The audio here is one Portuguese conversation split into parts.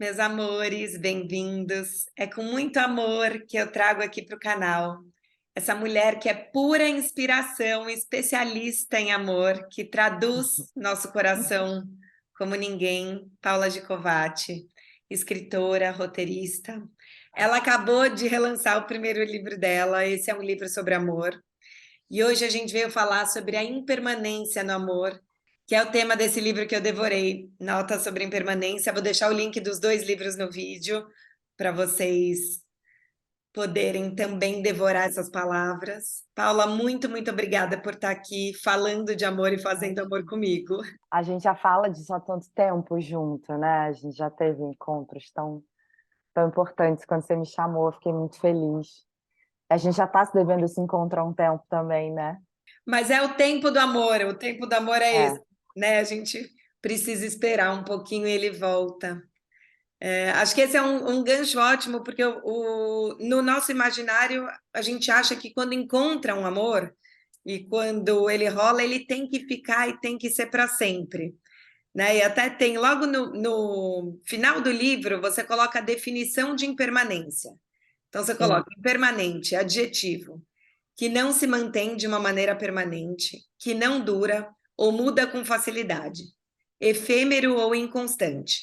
Meus amores, bem-vindos. É com muito amor que eu trago aqui para o canal essa mulher que é pura inspiração, especialista em amor, que traduz nosso coração como ninguém, Paula Gicovati, escritora, roteirista. Ela acabou de relançar o primeiro livro dela, esse é um livro sobre amor. E hoje a gente veio falar sobre a impermanência no amor, que é o tema desse livro que eu devorei, Notas sobre Impermanência. Vou deixar o link dos dois livros no vídeo para vocês poderem também devorar essas palavras. Paula, muito, muito obrigada por estar aqui falando de amor e fazendo amor comigo. A gente já fala disso há tanto tempo junto, né? A gente já teve encontros tão importantes. Quando você me chamou, eu fiquei muito feliz. A gente já está se devendo esse encontro há um tempo também, né? Mas é o tempo do amor é esse, É, né? A gente precisa esperar um pouquinho e ele volta. Acho que esse é um gancho ótimo, porque no nosso imaginário a gente acha que quando encontra um amor e quando ele rola, ele tem que ficar e tem que ser para sempre, né? E até tem logo no final do livro você coloca a definição de impermanência. Então você sim. coloca impermanente, adjetivo, que não se mantém de uma maneira permanente, que não dura ou muda com facilidade, efêmero ou inconstante,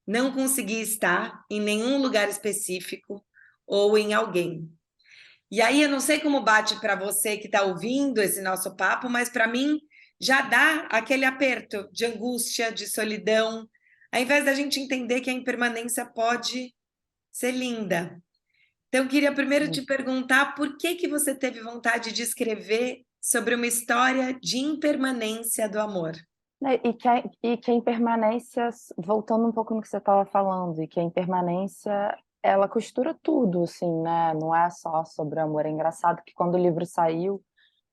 não conseguir estar em nenhum lugar específico ou em alguém. E aí eu não sei como bate para você que está ouvindo esse nosso papo, mas para mim já dá aquele aperto de angústia, de solidão, ao invés da gente entender que a impermanência pode ser linda. Então eu queria primeiro te perguntar por que você teve vontade de escrever sobre uma história de impermanência do amor. Né, e que a impermanência, voltando um pouco no que você estava falando, e que a impermanência, ela costura tudo, assim, né? Não é só sobre amor. É engraçado que quando o livro saiu,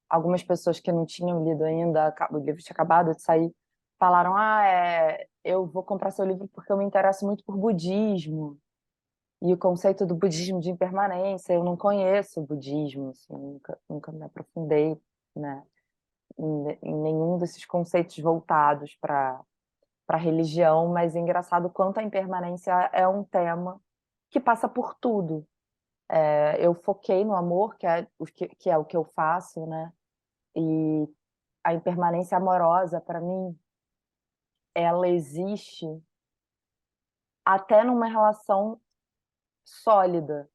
algumas pessoas que não tinham lido ainda, o livro tinha acabado de sair, falaram: eu vou comprar seu livro porque eu me interesso muito por budismo. E o conceito do budismo de impermanência, eu não conheço o budismo, assim, nunca me aprofundei, né, em nenhum desses conceitos voltados para a religião, mas é engraçado quanto a impermanência é um tema que passa por tudo. Eu foquei no amor, que é o que eu faço, né? E a impermanência amorosa, para mim, ela existe até numa relação sólida.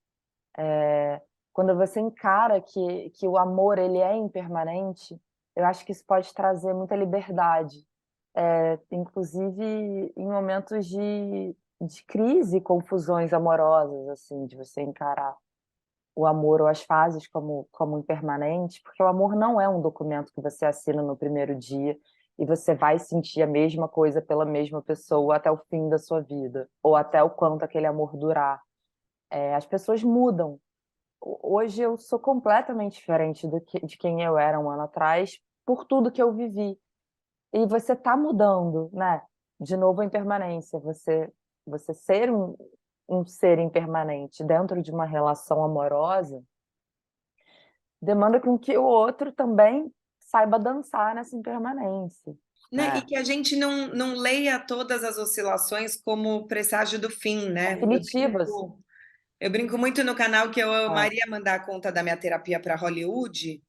Quando você encara que o amor ele é impermanente, eu acho que isso pode trazer muita liberdade, inclusive em momentos de crise, confusões amorosas, assim, de você encarar o amor ou as fases como impermanentes, porque o amor não é um documento que você assina no primeiro dia e você vai sentir a mesma coisa pela mesma pessoa até o fim da sua vida, ou até o quanto aquele amor durar. As pessoas mudam. Hoje eu sou completamente diferente de quem eu era um ano atrás, por tudo que eu vivi. E você está mudando, né? De novo, a impermanência. Você ser um ser impermanente dentro de uma relação amorosa demanda com que o outro também saiba dançar nessa impermanência, Né? E né? que a gente não leia todas as oscilações como presságio do fim, né? Definitivas. Eu brinco muito no canal que eu É, amaria mandar a conta da minha terapia para Hollywood,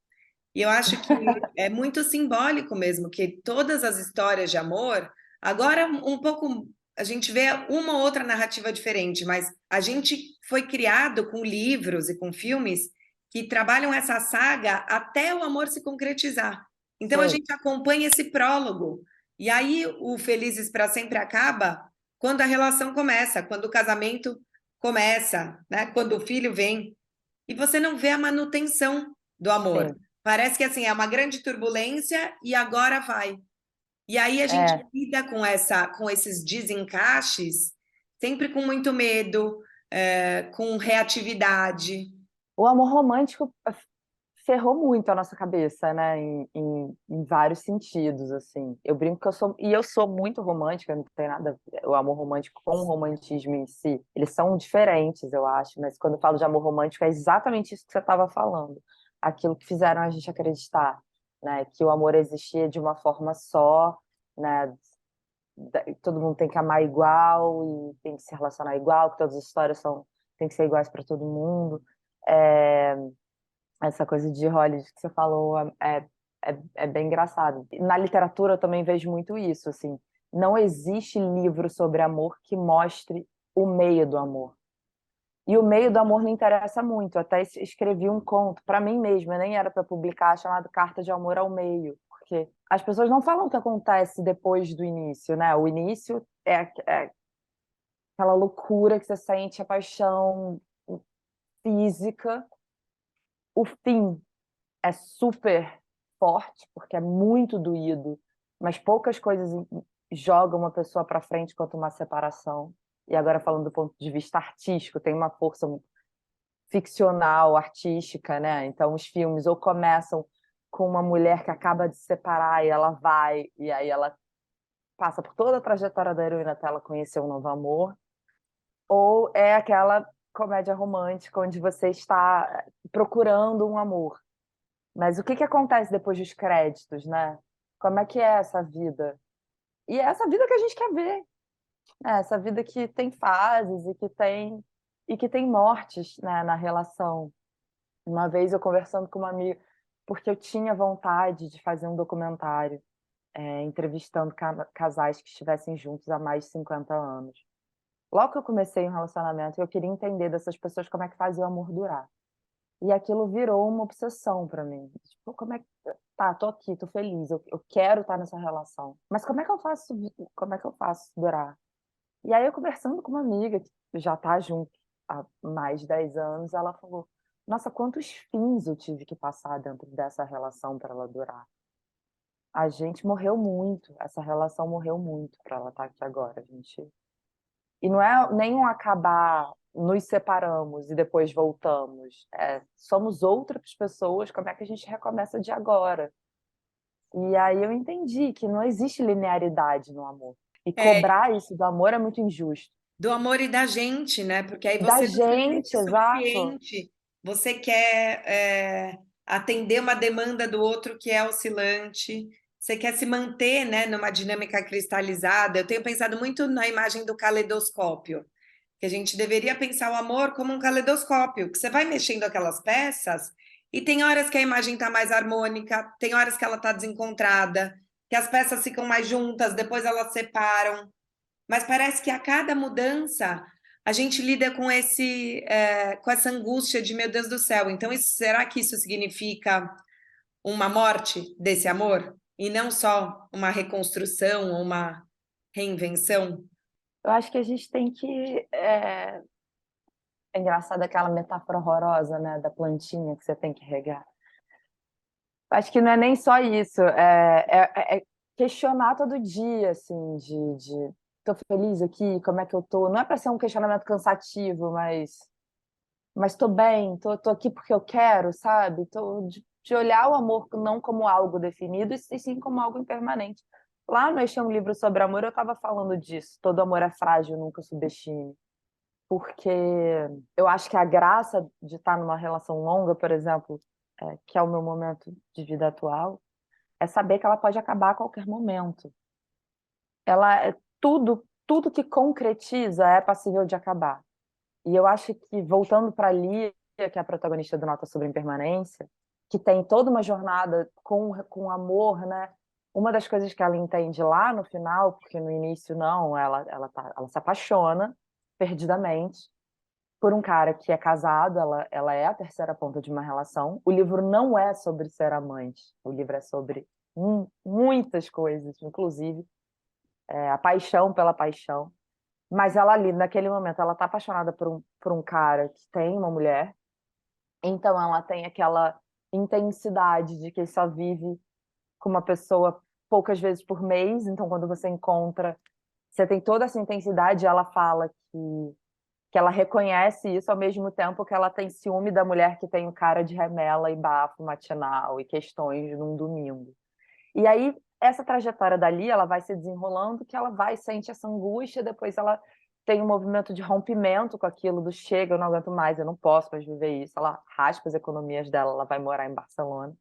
e eu acho que é muito simbólico mesmo, que todas as histórias de amor, agora um pouco a gente vê uma ou outra narrativa diferente, mas a gente foi criado com livros e com filmes que trabalham essa saga até o amor se concretizar. Então a sim, gente acompanha esse prólogo. E aí o Felizes para Sempre acaba quando a relação começa, quando o casamento começa, né? Quando o filho vem. E você não vê a manutenção do amor. sim. Parece que assim é uma grande turbulência e agora vai. E aí a gente É, lida com esses desencaixes, sempre com muito medo, com reatividade. o amor romântico ferrou muito a nossa cabeça, né, em vários sentidos, assim. Eu brinco que eu sou muito romântica, não tem nada o amor romântico com o romantismo em si. Eles são diferentes, eu acho, mas quando eu falo de amor romântico é exatamente isso que você estava falando. Aquilo que fizeram a gente acreditar, né, que o amor existia de uma forma só, né, todo mundo tem que amar igual e tem que se relacionar igual, que todas as histórias tem que ser iguais para todo mundo. É, essa coisa de Hollywood que você falou é bem engraçado. Na literatura eu também vejo muito isso, assim. Não existe livro sobre amor que mostre o meio do amor. E o meio do amor me interessa muito. Eu até escrevi um conto para mim mesma, nem era para publicar, chamado Carta de Amor ao Meio, porque as pessoas não falam o que acontece depois do início, né? O início é aquela loucura que você sente, a paixão física. O fim é super forte, porque é muito doído, mas poucas coisas jogam uma pessoa para frente quanto uma separação. E agora falando do ponto de vista artístico, tem uma força ficcional, artística, né? Então os filmes ou começam com uma mulher que acaba de se separar e ela vai, e aí ela passa por toda a trajetória da heroína até ela conhecer um novo amor, ou é aquela comédia romântica onde você está procurando um amor. Mas o que acontece depois dos créditos, né? Como é que é essa vida? E é essa vida que a gente quer ver, né? Essa vida que tem fases e que tem mortes, né, na relação. Uma vez eu conversando com uma amiga, porque eu tinha vontade de fazer um documentário, entrevistando casais que estivessem juntos há mais de 50 anos. Logo que eu comecei um relacionamento, eu queria entender dessas pessoas como é que fazia o amor durar. E aquilo virou uma obsessão para mim. Tipo, como é que tá, tô aqui, tô feliz, eu quero estar nessa relação. Mas como é que eu faço durar? E aí eu conversando com uma amiga que já tá junto há mais de 10 anos, ela falou: "Nossa, quantos fins eu tive que passar dentro dessa relação para ela durar. A gente morreu muito, essa relação morreu muito para ela estar aqui agora, a gente". E não é nem um acabar, nos separamos e depois voltamos. Somos outras pessoas, como é que a gente recomeça de agora? E aí eu entendi que não existe linearidade no amor. E É, cobrar isso do amor é muito injusto. do amor e da gente, né? Porque aí Da você não se gente, sente exato. suficiente, você quer atender uma demanda do outro que é oscilante, você quer se manter, né, numa dinâmica cristalizada. Eu tenho pensado muito na imagem do caleidoscópio, que a gente deveria pensar o amor como um caleidoscópio, que você vai mexendo aquelas peças e tem horas que a imagem está mais harmônica, tem horas que ela está desencontrada, que as peças ficam mais juntas, depois elas separam. Mas parece que a cada mudança a gente lida com essa angústia de meu Deus do céu. Então, será que isso significa uma morte desse amor? E não só uma reconstrução ou uma reinvenção? Eu acho que a gente tem que. É engraçado aquela metáfora horrorosa, né, da plantinha que você tem que regar. Acho que não é nem só isso, é questionar todo dia, assim, de tô feliz aqui, como é que eu tô? Não é para ser um questionamento cansativo, mas tô bem, tô aqui porque eu quero, sabe? De olhar o amor não como algo definido, e sim como algo impermanente. Lá no Este é um Livro sobre Amor, eu estava falando disso. Todo amor é frágil, nunca subestime. Porque eu acho que a graça de estar numa relação longa, por exemplo, que é o meu momento de vida atual, é saber que ela pode acabar a qualquer momento. Tudo que concretiza é passível de acabar. E eu acho que, voltando para a Lia, que é a protagonista do Nota sobre Impermanência, que tem toda uma jornada com amor, né? Uma das coisas que ela entende lá no final, porque no início não, ela se apaixona perdidamente por um cara que é casado, ela é a terceira ponta de uma relação. O livro não é sobre ser amante, o livro é sobre muitas coisas, inclusive a paixão pela paixão. Mas ela ali, naquele momento, ela tá apaixonada por um cara que tem uma mulher, então ela tem aquela intensidade de que só vive com uma pessoa poucas vezes por mês, então quando você encontra, você tem toda essa intensidade, e ela fala que ela reconhece isso ao mesmo tempo que ela tem ciúme da mulher que tem o cara de remela e bafo matinal e questões num domingo. E aí, essa trajetória dali, ela vai se desenrolando, que ela vai, sente essa angústia, depois ela tem um movimento de rompimento com aquilo do chega, eu não aguento mais, eu não posso mais viver isso. Ela raspa as economias dela, ela vai morar em Barcelona.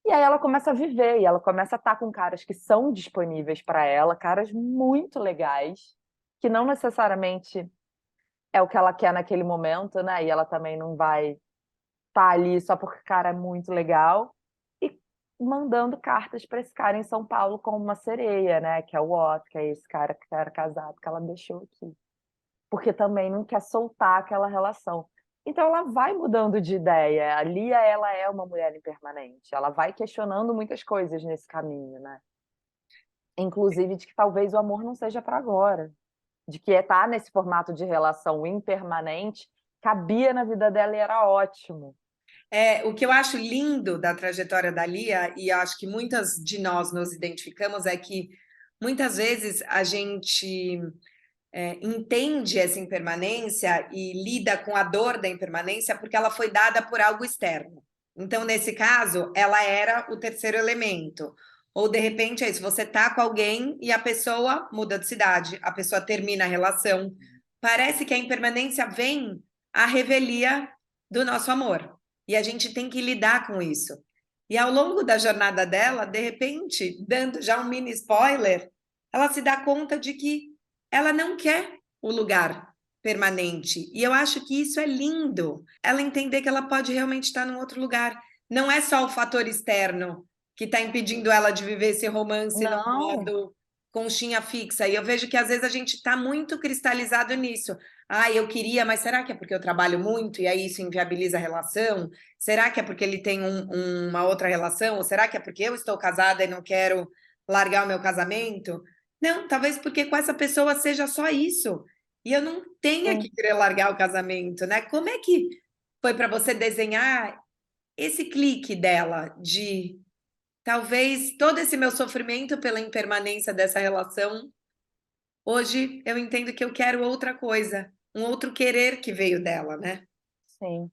E aí ela começa a viver, e ela começa a estar com caras que são disponíveis para ela, caras muito legais, que não necessariamente é o que ela quer naquele momento, né? E ela também não vai estar ali só porque o cara é muito legal. E mandando cartas para esse cara em São Paulo como uma sereia, né? Que é o Otto, que é esse cara que era casado, que ela deixou aqui. Porque também não quer soltar aquela relação. Então ela vai mudando de ideia. A Lia, ela é uma mulher impermanente. Ela vai questionando muitas coisas nesse caminho, né? Inclusive de que talvez o amor não seja para agora. De que estar nesse formato de relação impermanente cabia na vida dela e era ótimo. O que eu acho lindo da trajetória da Lia, e acho que muitas de nós nos identificamos, é que muitas vezes a gente entende essa impermanência e lida com a dor da impermanência porque ela foi dada por algo externo. Então, nesse caso, ela era o terceiro elemento. Ou, de repente, é isso, você tá com alguém e a pessoa muda de cidade, a pessoa termina a relação. Parece que a impermanência vem à revelia do nosso amor. E a gente tem que lidar com isso. E ao longo da jornada dela, de repente, dando já um mini spoiler, ela se dá conta de que ela não quer o lugar permanente. E eu acho que isso é lindo. Ela entender que ela pode realmente estar num outro lugar. Não é só o fator externo que está impedindo ela de viver esse romance no Não, modo conchinha fixa. E eu vejo que às vezes a gente está muito cristalizado nisso. Ah, eu queria, mas será que é porque eu trabalho muito e aí isso inviabiliza a relação? Será que é porque ele tem uma outra relação? Ou será que é porque eu estou casada e não quero largar o meu casamento? Não, talvez porque com essa pessoa seja só isso. E eu não tenha que sim. querer largar o casamento, né? Como é que foi para você desenhar esse clique dela de talvez todo esse meu sofrimento pela impermanência dessa relação, hoje eu entendo que eu quero outra coisa, um outro querer que veio dela, né? Sim.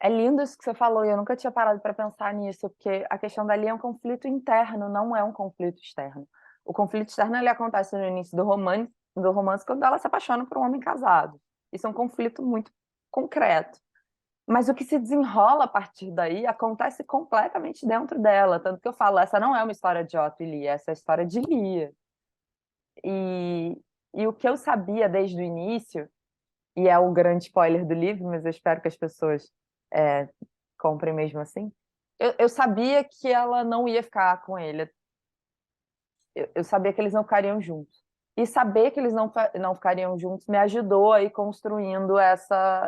É lindo isso que você falou, e eu nunca tinha parado para pensar nisso, porque a questão dali é um conflito interno, não é um conflito externo. O conflito externo ele acontece no início do romance quando ela se apaixona por um homem casado. Isso é um conflito muito concreto. Mas o que se desenrola a partir daí acontece completamente dentro dela. Tanto que eu falo, essa não é uma história de Otto e Lia, essa é a história de Lia. E, e o que eu sabia desde o início, e é o grande spoiler do livro, mas eu espero que as pessoas é, comprem mesmo assim. Eu sabia que ela não ia ficar com ele. Eu sabia que eles não ficariam juntos. E saber que eles não ficariam juntos me ajudou a ir construindo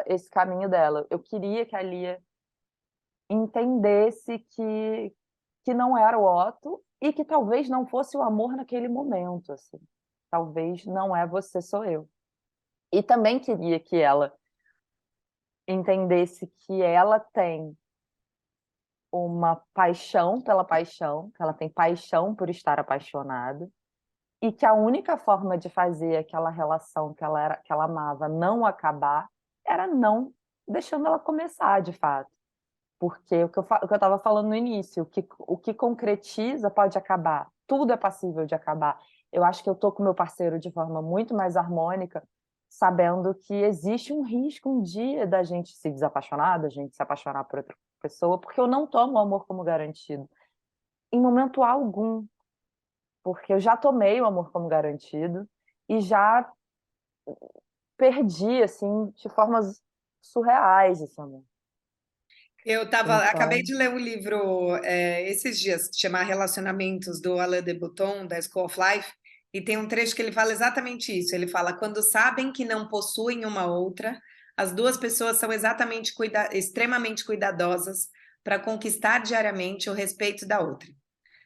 esse caminho dela. Eu queria que a Lia entendesse que não era o Otto e que talvez não fosse o amor naquele momento, assim. Talvez não é você, sou eu. E também queria que ela entendesse que ela tem uma paixão pela paixão, que ela tem paixão por estar apaixonada, e que a única forma de fazer aquela relação que ela amava não acabar era não deixando ela começar, de fato. Porque o que eu estava falando no início, o que concretiza pode acabar, tudo é passível de acabar. Eu acho que eu estou com meu parceiro de forma muito mais harmônica, sabendo que existe um risco um dia da gente se desapaixonar, da gente se apaixonar por outra pessoa, porque eu não tomo o amor como garantido, em momento algum, porque eu já tomei o amor como garantido e já perdi, assim, de formas surreais esse amor. Acabei Então, de ler um livro esses dias, que chama Relacionamentos, do Alain de Botton, da School of Life, e tem um trecho que ele fala exatamente isso. Ele fala: quando sabem que não possuem uma outra, as duas pessoas são extremamente cuidadosas para conquistar diariamente o respeito da outra.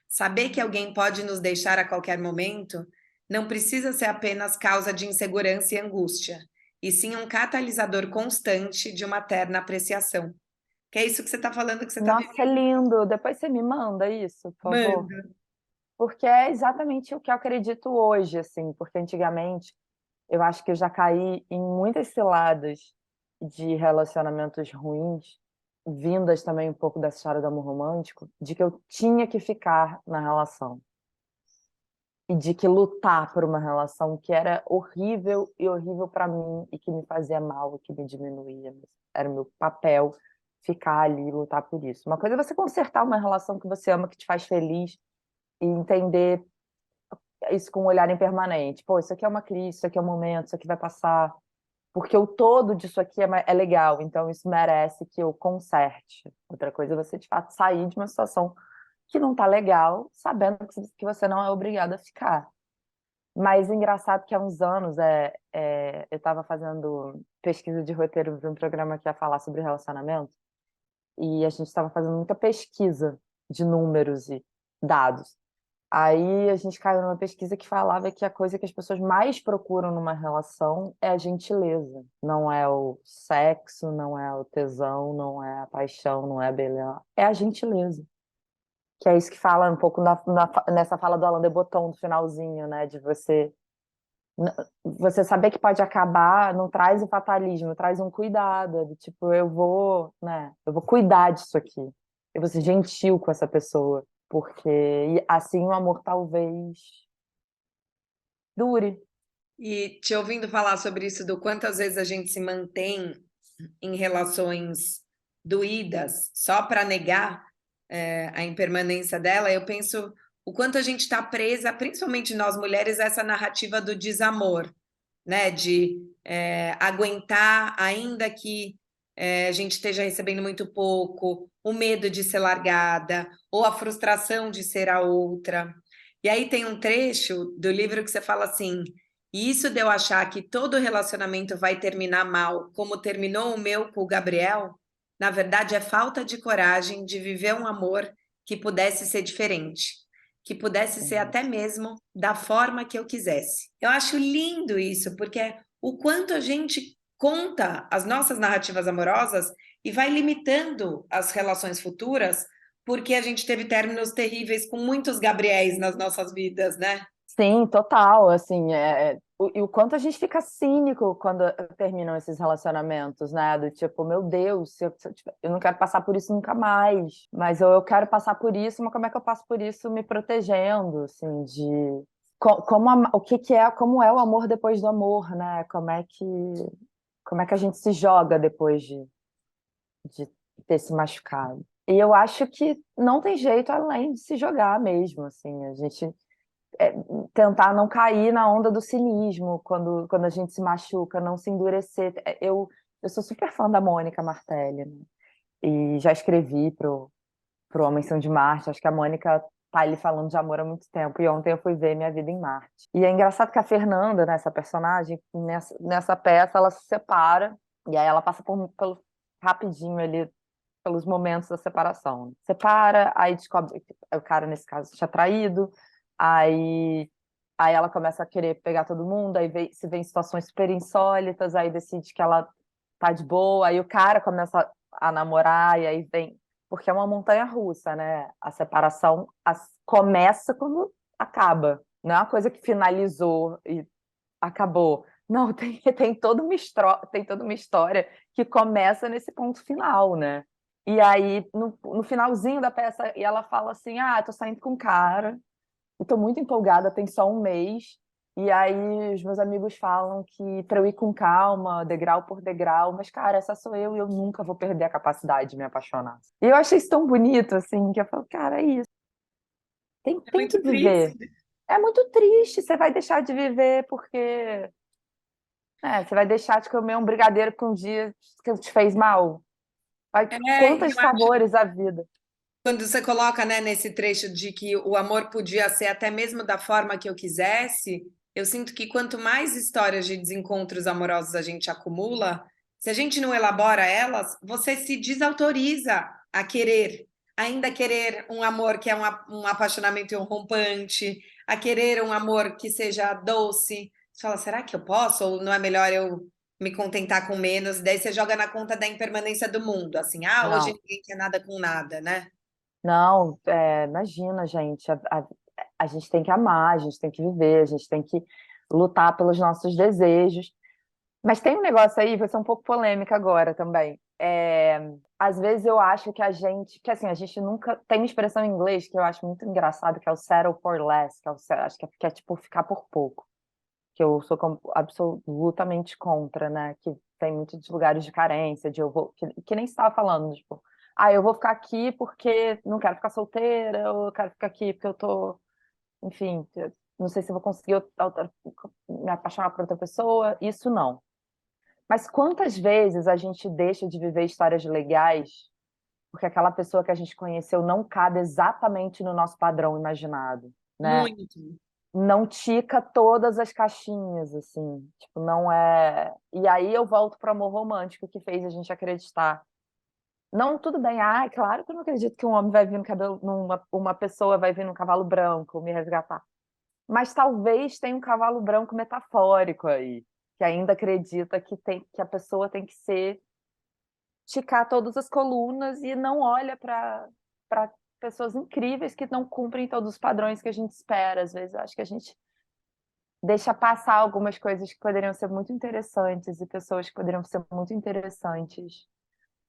Saber que alguém pode nos deixar a qualquer momento não precisa ser apenas causa de insegurança e angústia, e sim um catalisador constante de uma terna apreciação. Que é isso que você está falando, que você está nossa, é vivendo. lindo. Depois você me manda isso, por favor. Manda. Porque é exatamente o que eu acredito hoje, assim, porque antigamente eu acho que eu já caí em muitas ciladas de relacionamentos ruins, vindas também um pouco dessa história do amor romântico, de que eu tinha que ficar na relação e de que lutar por uma relação que era horrível e horrível para mim e que me fazia mal e que me diminuía. Era o meu papel ficar ali e lutar por isso. Uma coisa é você consertar uma relação que você ama, que te faz feliz, e entender isso com um olhar impermanente. Pô, isso aqui é uma crise, isso aqui é um momento, isso aqui vai passar. Porque o todo disso aqui é legal, então isso merece que eu conserte. Outra coisa é você, de fato, sair de uma situação que não tá legal, sabendo que você não é obrigado a ficar. Mas o engraçado é que há uns anos eu estava fazendo pesquisa de roteiro de um programa que ia falar sobre relacionamento, e a gente estava fazendo muita pesquisa de números e dados. Aí a gente caiu numa pesquisa que falava que a coisa que as pessoas mais procuram numa relação é a gentileza. Não é o sexo, não é o tesão, não é a paixão, não é a beleza. É a gentileza. Que é isso que fala um pouco nessa fala do Alain de Botton, no finalzinho, né? De você saber que pode acabar, não traz o fatalismo, traz um cuidado. É do tipo, eu vou cuidar disso aqui. Eu vou ser gentil com essa pessoa. Porque assim o amor talvez dure. E te ouvindo falar sobre isso, do quantas vezes a gente se mantém em relações doídas só para negar a impermanência dela, eu penso o quanto a gente está presa, principalmente nós mulheres, a essa narrativa do desamor, né? De aguentar, ainda que a gente esteja recebendo muito pouco, o medo de ser largada, ou a frustração de ser a outra. E aí tem um trecho do livro que você fala assim: e isso de eu achar que todo relacionamento vai terminar mal, como terminou o meu com o Gabriel, na verdade é falta de coragem de viver um amor que pudesse ser diferente, que pudesse ser Uhum. até mesmo da forma que eu quisesse. Eu acho lindo isso, porque o quanto a gente conta as nossas narrativas amorosas e vai limitando as relações futuras, porque a gente teve términos terríveis com muitos Gabriéis nas nossas vidas, né? Sim, total. Assim, e o quanto a gente fica cínico quando terminam esses relacionamentos, né? Do tipo, meu Deus, eu não quero passar por isso nunca mais. Mas eu quero passar por isso, mas como é que eu passo por isso me protegendo, assim, de o que que é, como é o amor depois do amor, né? Como é que a gente se joga depois de ter se machucado. E eu acho que não tem jeito além de se jogar mesmo, assim, a gente é, tentar não cair na onda do cinismo quando a gente se machuca, não se endurecer. Eu sou super fã da Mônica Martelli, né? E já escrevi pro Homens São de Marte. Acho que a Mônica tá ali falando de amor há muito tempo. E ontem eu fui ver Minha Vida em Marte. E é engraçado que a Fernanda, né, essa personagem, nessa peça, ela se separa e aí ela passa pelo rapidinho ali pelos momentos da separação, né? Separa, aí descobre que o cara, nesse caso, tinha traído, aí, aí ela começa a querer pegar todo mundo, se vê em situações super insólitas, aí decide que ela tá de boa, aí o cara começa a namorar, e aí vem. Porque é uma montanha russa, né? A separação começa quando acaba. Não é uma coisa que finalizou e acabou. Não, tem toda uma história que começa nesse ponto final, né? E aí, no finalzinho da peça, e ela fala assim: Ah, tô saindo com um cara, e tô muito empolgada, tem só um mês. E aí, os meus amigos falam que para eu ir com calma, degrau por degrau, mas, cara, essa sou eu e eu nunca vou perder a capacidade de me apaixonar. E eu achei isso tão bonito, assim, que eu falo, cara, é isso. É Tem que muito viver. triste. É muito triste, você vai deixar de viver porque você vai deixar de comer um brigadeiro que um dia que te fez mal? É, e Quantos eu acho sabores a vida? quando você coloca, né, nesse trecho de que o amor podia ser até mesmo da forma que eu quisesse, eu sinto que quanto mais histórias de desencontros amorosos a gente acumula, se a gente não elabora elas, você se desautoriza a querer, ainda querer um amor que é um apaixonamento rompante, a querer um amor que seja doce. Você fala, será que eu posso? Ou não é melhor eu me contentar com menos? Daí você joga na conta da impermanência do mundo, assim, hoje Não, ninguém quer nada com nada, né? não, imagina, gente. A gente tem que amar, a gente tem que viver, a gente tem que lutar pelos nossos desejos. Mas tem um negócio aí, vai ser um pouco polêmica agora também. Às vezes eu acho que assim, a gente nunca. Tem uma expressão em inglês que eu acho muito engraçado, que é o settle for less, acho que é tipo ficar por pouco. que eu sou absolutamente contra, né? Que tem muitos lugares de carência, de eu vou, que nem você estava falando, tipo, eu vou ficar aqui porque não quero ficar solteira, ou eu quero ficar aqui porque eu tô, enfim, não sei se eu vou conseguir me apaixonar por outra pessoa, isso não. Mas quantas vezes a gente deixa de viver histórias legais porque aquela pessoa que a gente conheceu não cabe exatamente no nosso padrão imaginado, né? Muito. Não tica todas as caixinhas, assim, tipo, não é. E aí eu volto para o amor romântico que fez a gente acreditar. Não, tudo bem, claro que eu não acredito que um homem vai vir no cabelo, uma pessoa vai vir num cavalo branco me resgatar. Mas talvez tenha um cavalo branco metafórico aí, que ainda acredita que a pessoa tem que ser ticar todas as colunas e não olha para pessoas incríveis que não cumprem todos os padrões que a gente espera. Às vezes eu acho que a gente deixa passar algumas coisas que poderiam ser muito interessantes e pessoas que poderiam ser muito interessantes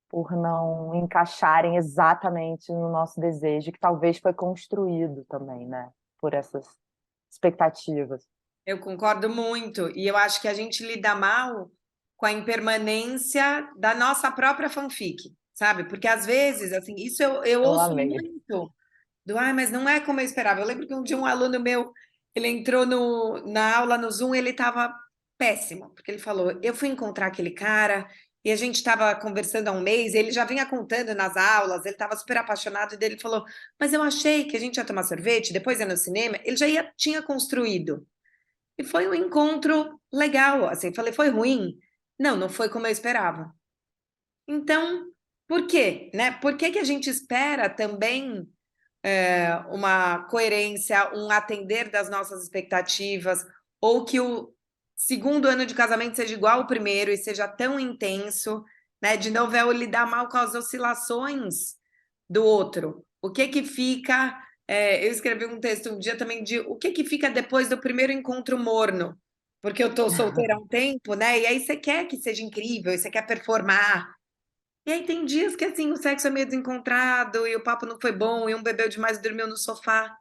por não encaixarem exatamente no nosso desejo, que talvez foi construído também, né, por essas expectativas. Eu concordo muito. E eu acho que a gente lida mal com a impermanência da nossa própria fanfic, sabe? Porque às vezes, assim, isso eu Eu ouço amei. muito mas não é como eu esperava. Eu lembro que um dia um aluno meu, ele entrou na aula no Zoom, ele estava péssimo, porque ele falou: eu fui encontrar aquele cara e a gente estava conversando há um mês, ele já vinha contando nas aulas, ele estava super apaixonado, e dele falou: mas eu achei que a gente ia tomar sorvete, depois ia no cinema, ele tinha construído. E foi um encontro legal, assim, falei, foi ruim? Não, não foi como eu esperava. Então, por quê? Né? Por que que a gente espera também uma coerência, um atender das nossas expectativas, ou que o segundo ano de casamento seja igual ao primeiro e seja tão intenso, né? De novo, é o lidar mal com as oscilações do outro. O que que fica? Eu escrevi um texto um dia também de o que que fica depois do primeiro encontro morno, porque eu tô solteira há um tempo, né? E aí você quer que seja incrível, e você quer performar, e aí tem dias que assim o sexo é meio desencontrado e o papo não foi bom e um bebeu demais e dormiu no sofá.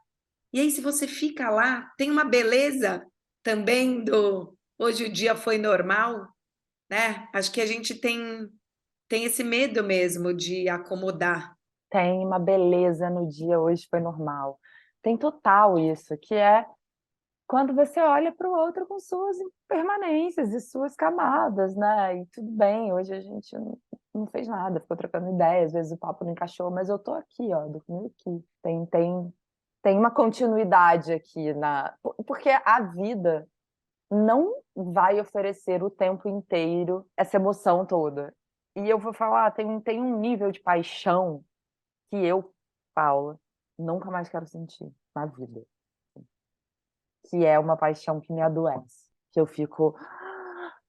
E aí se você fica lá, tem uma beleza também do hoje o dia foi normal, né? Acho que a gente tem esse medo mesmo de acomodar. Tem uma beleza no dia, hoje foi normal. Tem total isso, que é quando você olha para o outro com suas impermanências e suas camadas, né? E tudo bem, hoje a gente não fez nada, ficou trocando ideias, às vezes o papo não encaixou, mas eu tô aqui, ó, dormindo aqui. Tem uma continuidade aqui porque a vida não vai oferecer o tempo inteiro essa emoção toda. E eu vou falar, tem um nível de paixão que eu, Paula, nunca mais quero sentir na vida, que é uma paixão que me adoece, que eu fico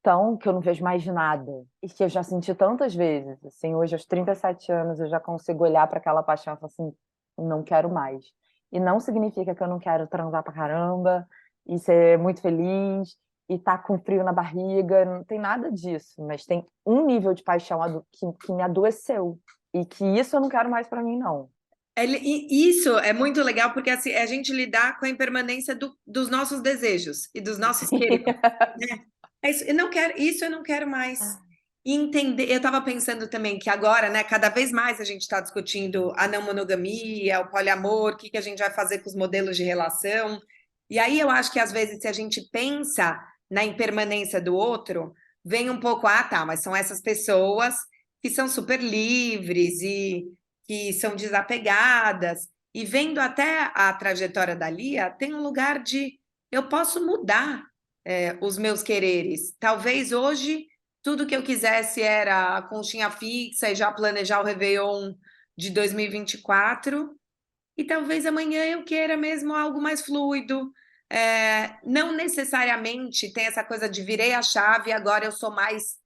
tão que eu não vejo mais nada e que eu já senti tantas vezes, assim, hoje aos 37 anos eu já consigo olhar para aquela paixão e falar assim, não quero mais. E não significa que eu não quero transar pra caramba e ser muito feliz e tá com frio na barriga, não tem nada disso, mas tem um nível de paixão que me adoeceu e que isso eu não quero mais para mim, não. E isso é muito legal porque assim, é a gente lidar com a impermanência dos nossos desejos e dos nossos querer. É isso, isso eu não quero mais. E entender, eu estava pensando também que agora, né, cada vez mais a gente está discutindo a não monogamia, o poliamor, o que que a gente vai fazer com os modelos de relação. E aí eu acho que às vezes, se a gente pensa na impermanência do outro, vem um pouco, tá, mas são essas pessoas que são super livres e que são desapegadas. E vendo até a trajetória da Lia, tem um lugar de eu posso mudar os meus quereres. Talvez hoje tudo que eu quisesse era a conchinha fixa e já planejar o Réveillon de 2024, e talvez amanhã eu queira mesmo algo mais fluido. Não necessariamente tem essa coisa de virei a chave e agora eu sou mais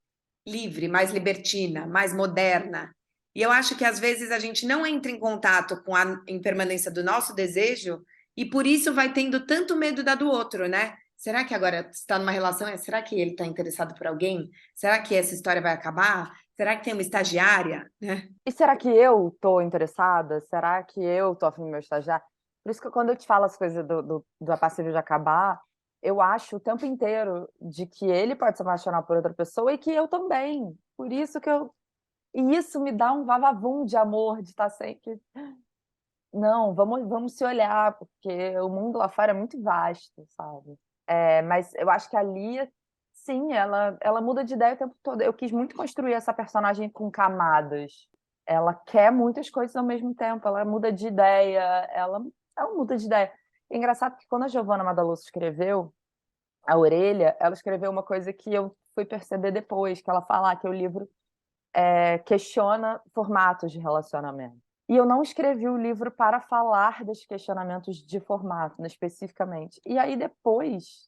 livre, mais libertina, mais moderna. E eu acho que às vezes a gente não entra em contato com a impermanência do nosso desejo e por isso vai tendo tanto medo da do outro, né? Será que agora está numa relação? Será que ele está interessado por alguém? Será que essa história vai acabar? Será que tem uma estagiária? Né? E será que eu tô interessada? Será que eu tô afim do meu estagiário? Por isso que quando eu te falo as coisas do A Passível de Acabar, eu acho o tempo inteiro de que ele pode se apaixonar por outra pessoa e que eu também. Por isso que eu e isso me dá um va-va-vum de amor, de estar sempre: "Não, vamos se olhar, porque o mundo lá fora é muito vasto", sabe. Mas eu acho que a Lia, sim, ela muda de ideia o tempo todo. Eu quis muito construir essa personagem com camadas. Ela quer muitas coisas ao mesmo tempo, ela muda de ideia, ela muda de ideia. É engraçado que quando a Giovanna Madaloso escreveu A Orelha, ela escreveu uma coisa que eu fui perceber depois, que ela fala que o livro, questiona formatos de relacionamento. E eu não escrevi o livro para falar dos questionamentos de formato, né, especificamente. E aí depois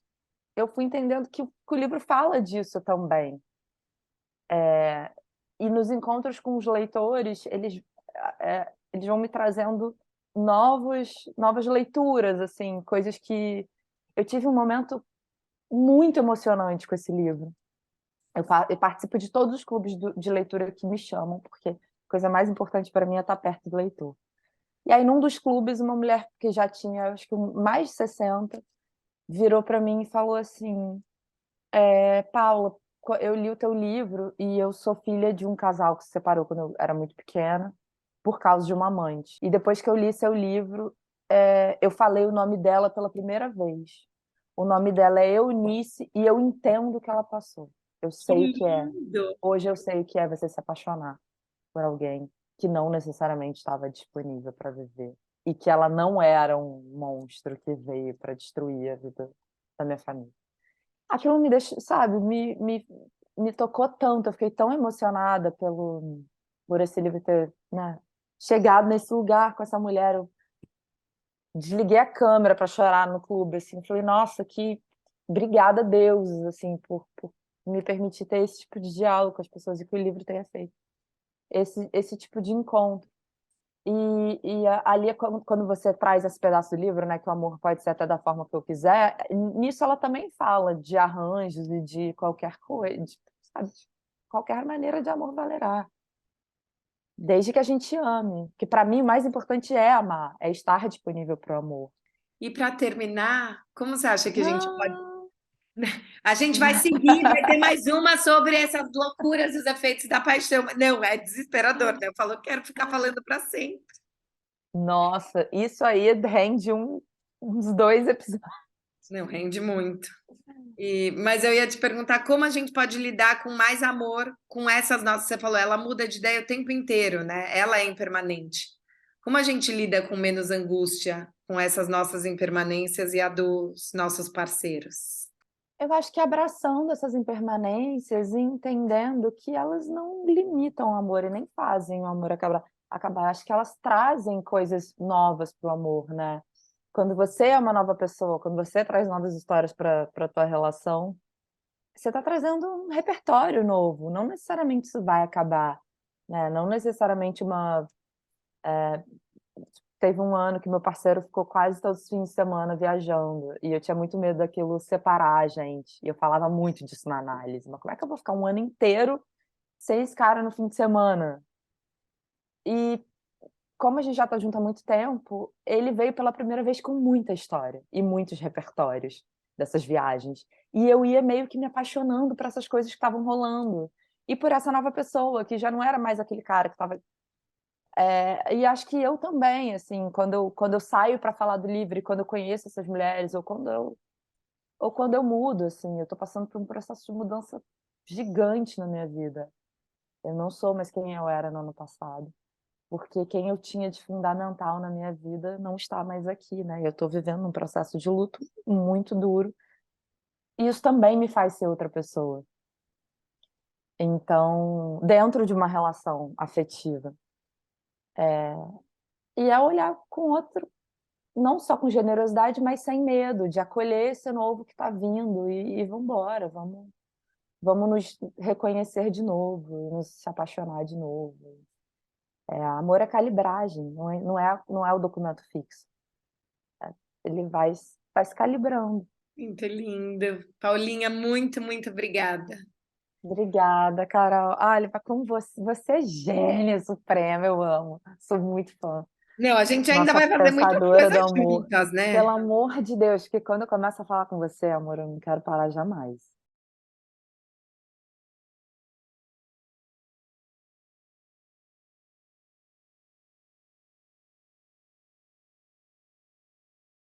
eu fui entendendo que o livro fala disso também. E nos encontros com os leitores, eles vão me trazendo novas leituras, assim, coisas que eu tive um momento muito emocionante com esse livro. Eu participo de todos os clubes de leitura que me chamam, porque a coisa mais importante para mim é estar perto do leitor. E aí, num dos clubes, uma mulher que já tinha, acho que mais de 60, virou para mim e falou assim: Paula, eu li o teu livro e eu sou filha de um casal que se separou quando eu era muito pequena, por causa de uma amante. E depois que eu li seu livro, eu falei o nome dela pela primeira vez. O nome dela é Eunice e eu entendo o que ela passou. Eu Que sei o que é. lindo! Hoje eu sei o que é você se apaixonar por alguém que não necessariamente estava disponível para viver e que ela não era um monstro que veio para destruir a vida da minha família. Aquilo me deixou, sabe, me tocou tanto, eu fiquei tão emocionada por esse livro ter, né, chegado nesse lugar com essa mulher. Eu desliguei a câmera para chorar no clube, assim, falei: "Nossa, que obrigada a Deus, assim, por me permitir ter esse tipo de diálogo com as pessoas e que o livro tenha feito esse tipo de encontro". Ali, quando você traz esse pedaço do livro, né, que o amor pode ser até da forma que eu quiser, nisso ela também fala de arranjos e de qualquer coisa, sabe, de qualquer maneira de amor valerá, desde que a gente ame, que para mim o mais importante é amar, é estar disponível para o amor. E para terminar, como você acha que a gente pode. Não. A gente vai seguir, vai ter mais uma sobre essas loucuras dos efeitos da paixão. Não, é desesperador, né? Eu falo, quero ficar falando para sempre. Nossa, isso aí rende uns 2 episódios. Não, rende muito. Mas eu ia te perguntar como a gente pode lidar com mais amor com essas nossas. Você falou, ela muda de ideia o tempo inteiro, né? Ela é impermanente. Como a gente lida com menos angústia com essas nossas impermanências e a dos nossos parceiros? Eu acho que abraçando essas impermanências e entendendo que elas não limitam o amor e nem fazem o amor acabar. Acho que elas trazem coisas novas para o amor, né. Quando você é uma nova pessoa, quando você traz novas histórias para tua relação, você está trazendo um repertório novo, não necessariamente isso vai acabar, né, não necessariamente teve um ano que meu parceiro ficou quase todos os fins de semana viajando, e eu tinha muito medo daquilo separar a gente, e eu falava muito disso na análise: "Mas como é que eu vou ficar um ano inteiro sem esse cara no fim de semana?". E como a gente já tá junto há muito tempo, ele veio pela primeira vez com muita história e muitos repertórios dessas viagens, e eu ia meio que me apaixonando por essas coisas que estavam rolando, e por essa nova pessoa que já não era mais aquele cara que estava. E acho que eu também, assim, quando eu saio para falar do livro e quando eu conheço essas mulheres ou quando eu mudo, assim, eu tô passando por um processo de mudança gigante na minha vida. Eu não sou mais quem eu era no ano passado, porque quem eu tinha de fundamental na minha vida não está mais aqui, né, eu tô vivendo um processo de luto muito duro, e isso também me faz ser outra pessoa. Então, dentro de uma relação afetiva, e é olhar com outro. Não só com generosidade, mas sem medo de acolher esse novo que está vindo e vamos embora, vamos nos reconhecer de novo, nos se apaixonar de novo. Amor é calibragem, não é o documento fixo. Ele vai se calibrando. Muito lindo. Paulinha, muito, muito obrigada. Obrigada, Carol. Olha, com você é gênia suprema, eu amo, sou muito fã. Não, a gente ainda Nossa vai fazer muita pensadora coisa do amor. juntas, Pelo né? amor de Deus, que quando eu começo a falar com você, amor, eu não quero parar jamais.